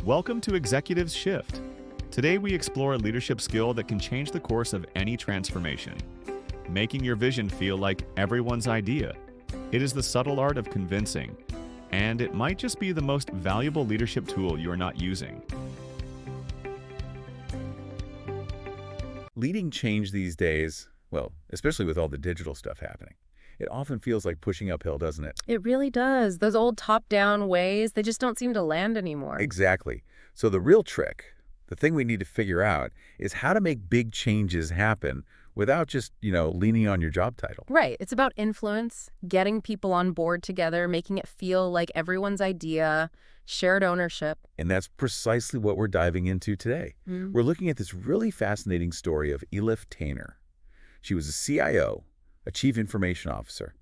Welcome to Executives Shift. Today we explore a leadership skill that can change the course of any transformation, making your vision feel like everyone's idea. It is the subtle art of convincing, and it might just be the most valuable leadership tool you are not using. Leading change these days, well, especially with all the digital stuff happening, it often feels like pushing uphill, doesn't it? It really does. Those old top-down ways, they just don't seem to land anymore. Exactly. So the real trick, the thing we need to figure out, is how to make big changes happen without just, leaning on your job title. Right. It's about influence, getting people on board together, making it feel like everyone's idea, shared ownership. And that's precisely what we're diving into today. We're looking at this really fascinating story of Elif Taner. She was a CIO, a Chief Information Officer.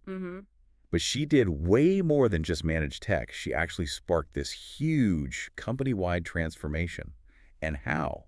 But she did way more than just manage tech. She actually sparked this huge company-wide transformation. And how?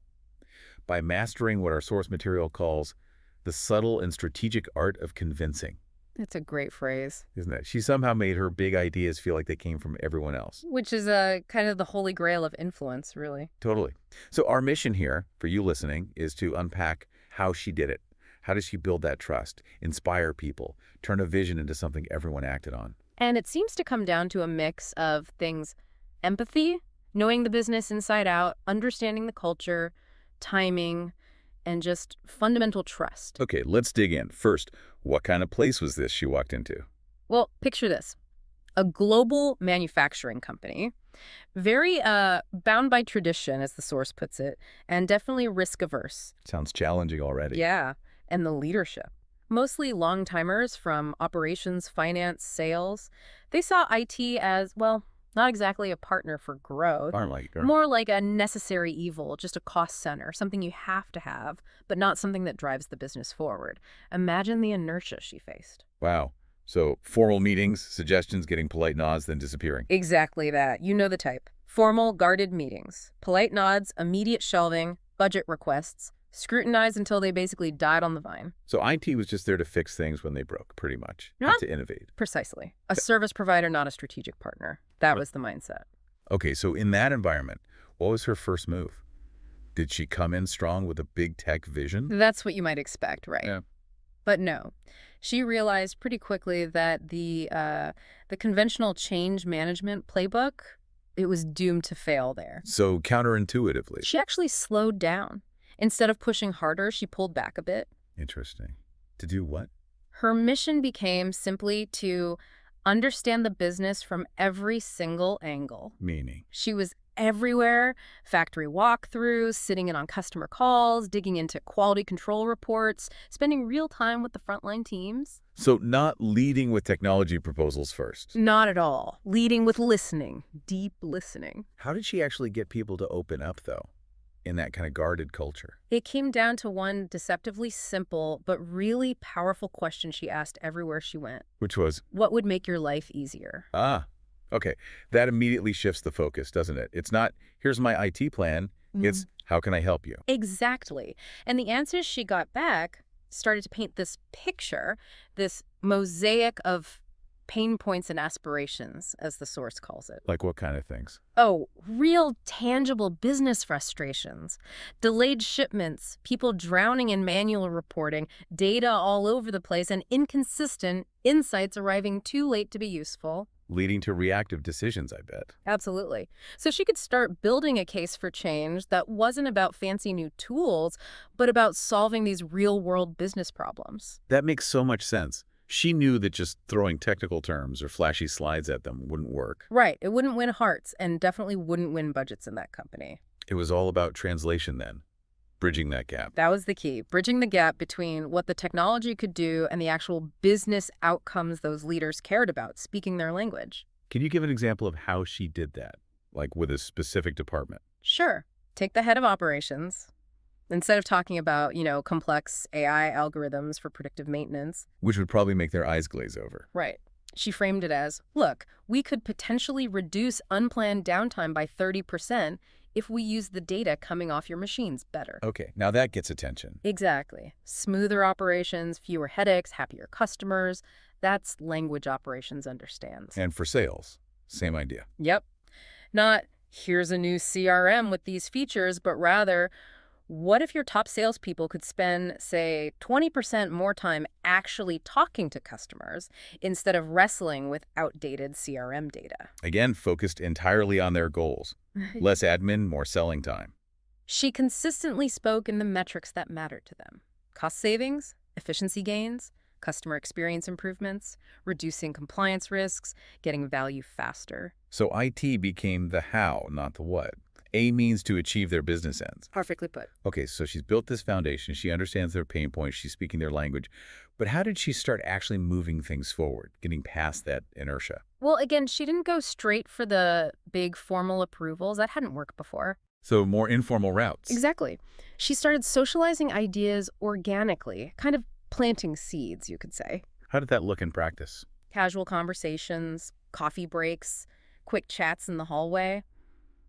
By mastering what our source material calls the subtle and strategic art of convincing. It's a great phrase. Isn't it? She somehow made her big ideas feel like they came from everyone else. Which is kind of the holy grail of influence, really. Totally. So our mission here, for you listening, is to unpack how she did it. How does she build that trust, inspire people, turn a vision into something everyone acted on? And it seems to come down to a mix of things: empathy, knowing the business inside out, understanding the culture, timing, and just fundamental trust. Okay, let's dig in. First, what kind of place was this she walked into? Well, picture this. A global manufacturing company, very bound by tradition, as the source puts it, and definitely risk-averse. Sounds challenging already. Yeah, and the leadership. Mostly long-timers from operations, finance, sales. They saw IT as, well, not exactly a partner for growth. More like a necessary evil, just a cost center, something you have to have, but not something that drives the business forward. Imagine the inertia she faced. Wow. So formal meetings, suggestions, getting polite nods, then disappearing. Exactly that. You know the type. Formal, guarded meetings. Polite nods, immediate shelving, budget requests, scrutinized until they basically died on the vine. So IT was just there to fix things when they broke, pretty much, not to innovate. Precisely. A service provider, not a strategic partner. That was the mindset. Okay, so in that environment, what was her first move? Did she come in strong with a big tech vision? That's what you might expect, right? Yeah. But no. She realized pretty quickly that the conventional change management playbook, it was doomed to fail there. So counterintuitively. She actually slowed down. Instead of pushing harder, she pulled back a bit. Interesting. To do what? Her mission became simply to understand the business from every single angle. Meaning? She was everywhere: factory walkthroughs, sitting in on customer calls, digging into quality control reports, spending real time with the frontline teams. So not leading with technology proposals first? Not at all. Leading with listening, deep listening. How did she actually get people to open up, though, in that kind of guarded culture? It came down to one deceptively simple but really powerful question she asked everywhere she went. Which was? What would make your life easier? Ah, okay. That immediately shifts the focus, doesn't it? It's not, here's my IT plan. It's, how can I help you? Exactly. And the answers she got back started to paint this picture, this mosaic of pain points and aspirations, as the source calls it. Like what kind of things? Oh, real tangible business frustrations, delayed shipments, people drowning in manual reporting, data all over the place, and inconsistent insights arriving too late to be useful. Leading to reactive decisions, I bet. Absolutely. So she could start building a case for change that wasn't about fancy new tools, but about solving these real-world business problems. That makes so much sense. She knew that just throwing technical terms or flashy slides at them wouldn't work. Right. It wouldn't win hearts and definitely wouldn't win budgets in that company. It was all about translation then, bridging that gap. That was the key, bridging the gap between what the technology could do and the actual business outcomes those leaders cared about, speaking their language. Can you give an example of how she did that, like with a specific department? Sure. Take the head of operations. Instead of talking about, complex AI algorithms for predictive maintenance. Which would probably make their eyes glaze over. Right. She framed it as, look, we could potentially reduce unplanned downtime by 30% if we use the data coming off your machines better. Okay, now that gets attention. Exactly. Smoother operations, fewer headaches, happier customers. That's language operations understands. And for sales, same idea. Yep. Not, here's a new CRM with these features, but rather, what if your top salespeople could spend, say, 20% more time actually talking to customers instead of wrestling with outdated CRM data? Again, focused entirely on their goals. Less admin, more selling time. She consistently spoke in the metrics that mattered to them: cost savings, efficiency gains, customer experience improvements, reducing compliance risks, getting value faster. So IT became the how, not the what. A means to achieve their business ends. Perfectly put. Okay, so she's built this foundation. She understands their pain points. She's speaking their language. But how did she start actually moving things forward, getting past that inertia? Well, again, she didn't go straight for the big formal approvals. That hadn't worked before. So more informal routes. Exactly. She started socializing ideas organically, kind of planting seeds, you could say. How did that look in practice? Casual conversations, coffee breaks, quick chats in the hallway.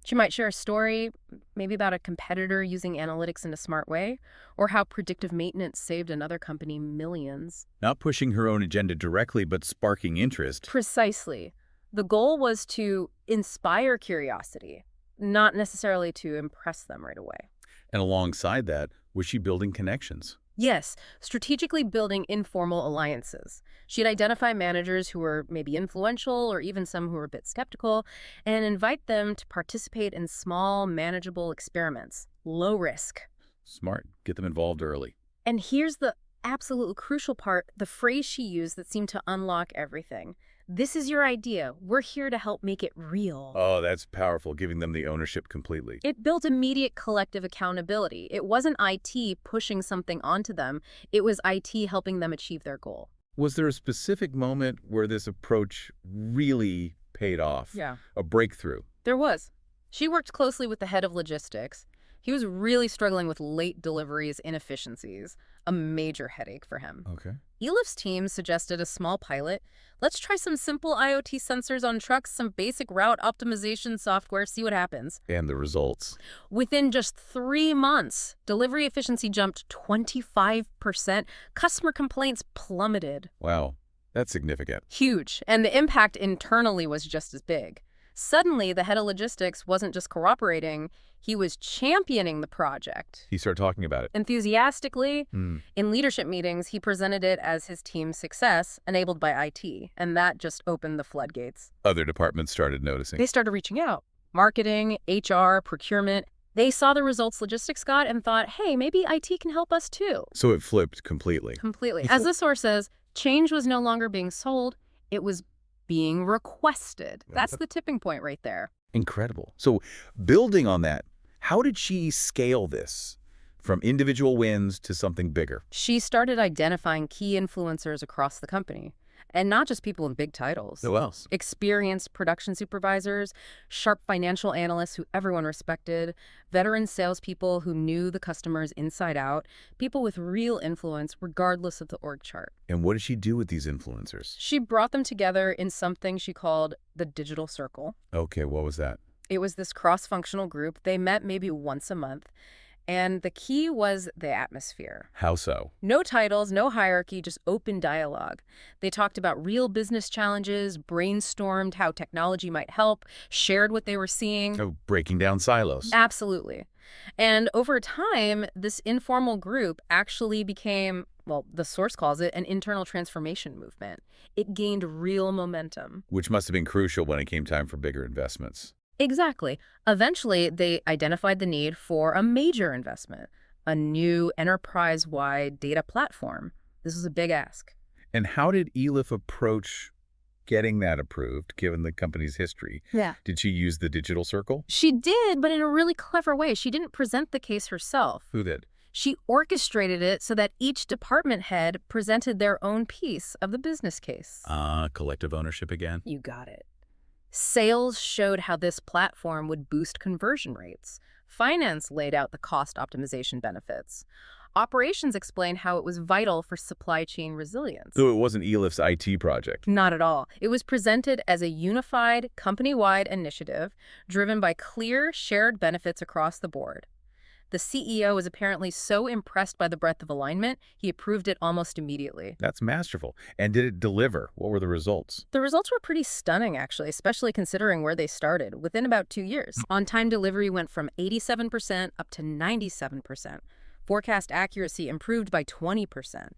She might share a story, maybe about a competitor using analytics in a smart way, or how predictive maintenance saved another company millions. Not pushing her own agenda directly, but sparking interest. Precisely. The goal was to inspire curiosity, not necessarily to impress them right away. And alongside that, was she building connections? Yes, strategically building informal alliances. She'd identify managers who were maybe influential or even some who were a bit skeptical and invite them to participate in small, manageable experiments. Low risk. Smart. Get them involved early. And here's the absolutely crucial part, the phrase she used that seemed to unlock everything. This is your idea. We're here to help make it real. Oh, that's powerful, giving them the ownership completely. It built immediate collective accountability. It wasn't IT pushing something onto them. It was IT helping them achieve their goal. Was there a specific moment where this approach really paid off? Yeah. A breakthrough? There was. She worked closely with the head of logistics. He was really struggling with late deliveries, inefficiencies, a major headache for him. Okay. Elif's team suggested a small pilot. Let's try some simple IoT sensors on trucks, some basic route optimization software, see what happens. And the results? Within just 3 months, delivery efficiency jumped 25%. Customer complaints plummeted. Wow, that's significant. Huge. And the impact internally was just as big. Suddenly, the head of logistics wasn't just cooperating, he was championing the project. He started talking about it. Enthusiastically. In leadership meetings, he presented it as his team's success, enabled by IT, and that just opened the floodgates. Other departments started noticing. They started reaching out. Marketing, HR, procurement. They saw the results logistics got and thought, hey, maybe IT can help us too. So it flipped completely. Completely. As the source says, change was no longer being sold, it was being requested. That's the tipping point right there. Incredible. So building on that, how did she scale this from individual wins to something bigger? She started identifying key influencers across the company. And not just people in big titles. Who else? Experienced production supervisors, sharp financial analysts who everyone respected, veteran salespeople who knew the customers inside out, people with real influence regardless of the org chart. And what did she do with these influencers? She brought them together in something she called the digital circle. Okay, what was that? It was this cross-functional group. They met maybe once a month. And the key was the atmosphere. How so? No titles, no hierarchy, just open dialogue. They talked about real business challenges, brainstormed how technology might help, shared what they were seeing. Oh, breaking down silos. Absolutely. And over time, this informal group actually became, well, the source calls it an internal transformation movement. It gained real momentum. Which must have been crucial when it came time for bigger investments. Exactly. Eventually, they identified the need for a major investment, a new enterprise-wide data platform. This was a big ask. And how did Elif approach getting that approved, given the company's history? Yeah. Did she use the digital circle? She did, but in a really clever way. She didn't present the case herself. Who did? She orchestrated it so that each department head presented their own piece of the business case. Collective ownership again? You got it. Sales showed how this platform would boost conversion rates. Finance laid out the cost optimization benefits. Operations explained how it was vital for supply chain resilience. So it wasn't Elif's IT project? Not at all. It was presented as a unified, company-wide initiative driven by clear, shared benefits across the board. The CEO was apparently so impressed by the breadth of alignment, he approved it almost immediately. That's masterful. And did it deliver? What were the results? The results were pretty stunning, actually, especially considering where they started. Within about 2 years, on-time delivery went from 87% up to 97%. Forecast accuracy improved by 20%.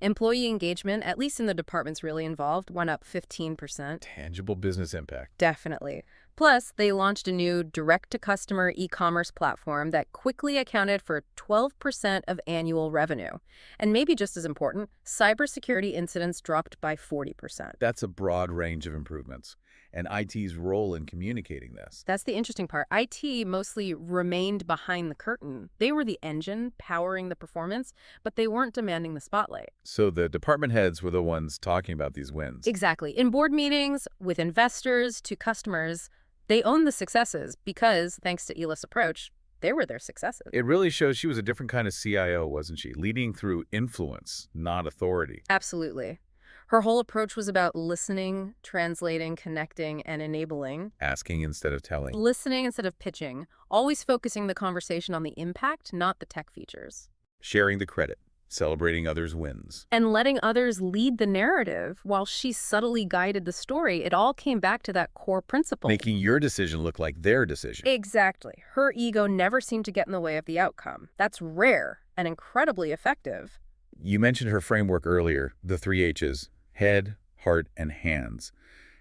Employee engagement, at least in the departments really involved, went up 15%. Tangible business impact. Definitely. Plus, they launched a new direct-to-customer e-commerce platform that quickly accounted for 12% of annual revenue. And maybe just as important, cybersecurity incidents dropped by 40%. That's a broad range of improvements. And IT's role in communicating this. That's the interesting part. IT mostly remained behind the curtain. They were the engine powering the performance, but they weren't demanding the spotlight. So the department heads were the ones talking about these wins. Exactly. In board meetings, with investors to customers, they owned the successes because, thanks to Elif's approach, they were their successes. It really shows she was a different kind of CIO, wasn't she? Leading through influence, not authority. Absolutely. Her whole approach was about listening, translating, connecting, and enabling. Asking instead of telling. Listening instead of pitching. Always focusing the conversation on the impact, not the tech features. Sharing the credit. Celebrating others' wins. And letting others lead the narrative while she subtly guided the story. It all came back to that core principle. Making your decision look like their decision. Exactly. Her ego never seemed to get in the way of the outcome. That's rare and incredibly effective. You mentioned her framework earlier, the 3 H's. Head, heart, and hands.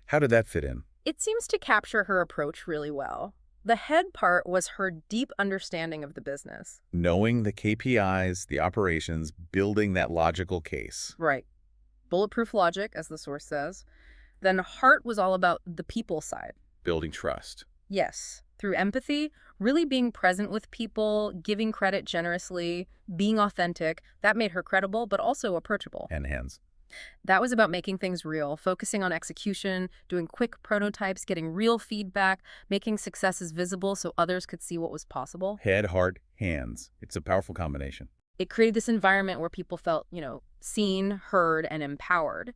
How did that fit in? It seems to capture her approach really well. The head part was her deep understanding of the business. Knowing the KPIs, the operations, building that logical case. Right. Bulletproof logic, as the source says. Then heart was all about the people side. Building trust. Yes. Through empathy, really being present with people, giving credit generously, being authentic. That made her credible, but also approachable. And hands. That was about making things real, focusing on execution, doing quick prototypes, getting real feedback, making successes visible so others could see what was possible. Head, heart, hands. It's a powerful combination. It created this environment where people felt, seen, heard, and empowered.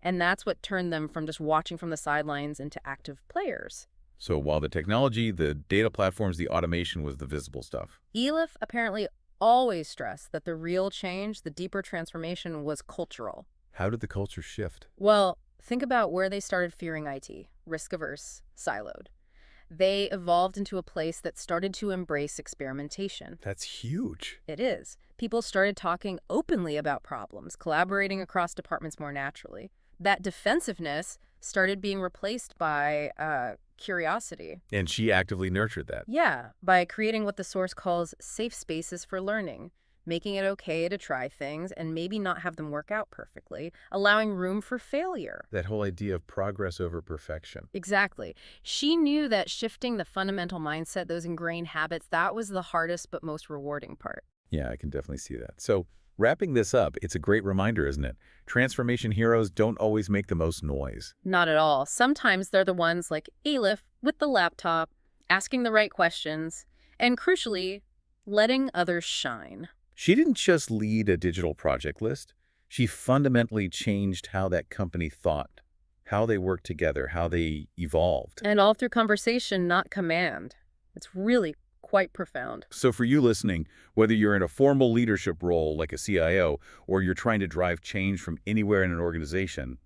And that's what turned them from just watching from the sidelines into active players. So while the technology, the data platforms, the automation was the visible stuff. Elif apparently always stressed that the real change, the deeper transformation, was cultural. How did the culture shift? Well, think about where they started fearing IT, risk-averse, siloed. They evolved into a place that started to embrace experimentation. That's huge. It is. People started talking openly about problems, collaborating across departments more naturally. That defensiveness started being replaced by curiosity. And she actively nurtured that. Yeah, by creating what the source calls safe spaces for learning. Making it okay to try things and maybe not have them work out perfectly, allowing room for failure. That whole idea of progress over perfection. Exactly. She knew that shifting the fundamental mindset, those ingrained habits, that was the hardest but most rewarding part. Yeah, I can definitely see that. So wrapping this up, it's a great reminder, isn't it? Transformation heroes don't always make the most noise. Not at all. Sometimes they're the ones like Elif with the laptop, asking the right questions, and crucially, letting others shine. She didn't just lead a digital project list. She fundamentally changed how that company thought, how they worked together, how they evolved. And all through conversation, not command. It's really quite profound. So for you listening, whether you're in a formal leadership role like a CIO or you're trying to drive change from anywhere in an organization,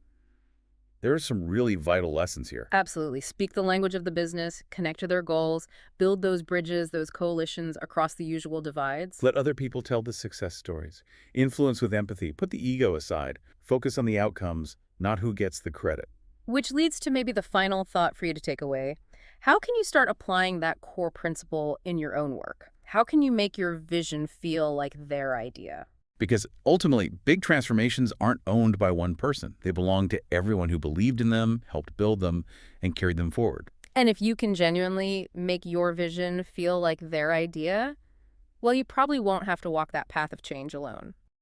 there are some really vital lessons here. Absolutely. Speak the language of the business, connect to their goals, build those bridges, those coalitions across the usual divides. Let other people tell the success stories. Influence with empathy. Put the ego aside. Focus on the outcomes, not who gets the credit. Which leads to maybe the final thought for you to take away. How can you start applying that core principle in your own work? How can you make your vision feel like their idea? Because ultimately, big transformations aren't owned by one person. They belong to everyone who believed in them, helped build them, and carried them forward. And if you can genuinely make your vision feel like their idea, well, you probably won't have to walk that path of change alone.